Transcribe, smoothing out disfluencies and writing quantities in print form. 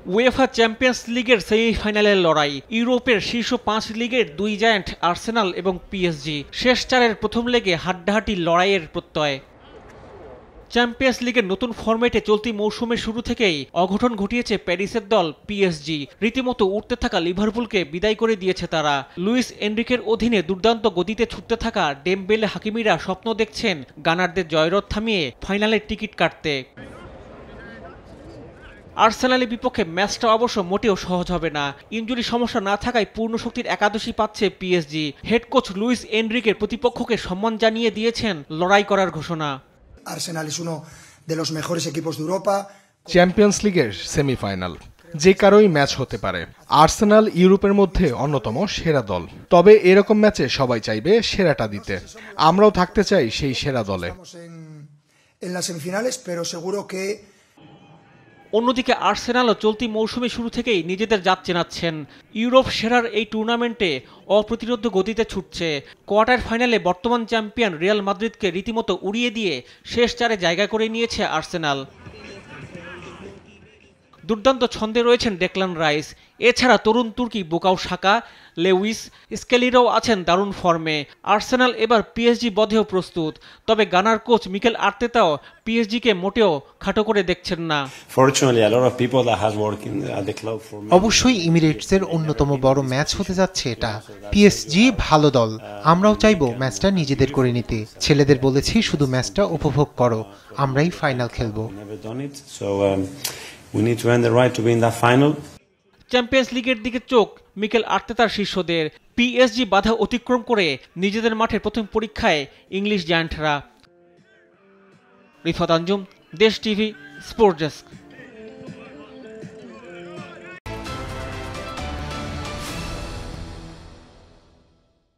UEFA champions লিগের সেমিফাইনালের লড়াই, ইউরোপের শীর্ষ 5 লিগের দুই জায়ান্ট আর্সেনাল এবং পিএসজি শেষ চারের প্রথম লেগে হাড্ডাহাড্ডি লড়াইয়ের প্রত্যয়। চ্যাম্পিয়ন্স লিগের নতুন ফরম্যাটে চলতি মৌসুমের শুরু থেকেই অঘটন ঘটিয়েছে প্যারিসের দল পিএসজি। রীতিমতো উঠতে থাকা লিভারপুলকে বিদায় করে দিয়েছে তারা। লুইস এনরিকের অধীনে দুর্দান্ত গতিতে ছুটতে থাকা ডেমবেলে হাকিমিরা স্বপ্ন দেখছেন গানারদের জয়রথ থামিয়ে ফাইনালের টিকিট কাটতে। আর্সেনালের বিপক্ষে ম্যাচটা অবশ্য মোটেও সহজ হবে না। ইনজুরি সমস্যা না থাকায় পূর্ণ শক্তির একাদশী পাচ্ছে PSG. Head coach Luis Enrique প্রতিপক্ষকে সম্মান জানিয়ে দিয়েছেন লড়াই করার ঘোষণা। Arsenal es uno de los mejores equipos de Europa. Champions লিগের সেমিফাইনাল, যে কারোই ম্যাচ হতে পারে। আর্সেনাল ইউরোপের মধ্যে অন্যতম সেরা দল, তবে এরকম ম্যাচে সবাই চাইবে সেরাটা দিতে। আমরাও থাকতে চাই সেই সেরা দলে। En las semifinales, pero seguro que অন্যদিকে আর্সেনালও চলতি মৌসুমে শুরু থেকেই নিজেদের জাত চেনাচ্ছেন। ইউরোপ সেরার এই টুর্নামেন্টে অপ্রতিরোধ্য গতিতে ছুটছে। কোয়ার্টার ফাইনালে বর্তমান চ্যাম্পিয়ন রিয়াল মাদ্রিদকে রীতিমতো উড়িয়ে দিয়ে শেষ চারে জায়গা করে নিয়েছে আর্সেনাল। দুর্দান্ত ছন্দে রয়েছেন ডেকলান রাইস, এছাড়া তরুণ তুর্কি বুকাও সাকা, লেউইস স্কেলিরাও আছেন দারুণ ফর্মে। আর্সেনাল এবার পিএসজি বধেও প্রস্তুত, তবে গানার কোচ মিকেল আর্তেতাও পিএসজিকে মোটেও খাটো করে দেখছেন না। অবশ্যই ইমিরেটসের অন্যতম বড় ম্যাচ হতে যাচ্ছে এটা। পিএসজি ভালো দল, আমরাও চাইবো ম্যাচটা নিজেদের করে নিতে। ছেলেদের বলেছি শুধু ম্যাচটা উপভোগ করো, আমরাই ফাইনাল খেলবো। We need to earn the right to be in that final. Champions লিগের দিকে চোখ মিকেল আর্তেতার শিষ্যদের। পিএসজি বাধা অতিক্রম করে নিজেদের মাঠের প্রথম পরীক্ষায় ইংলিশ জায়ান্টরা। রিফাত আঞ্জুম, দেশ টিভি, স্পোর্টস ডেস্ক।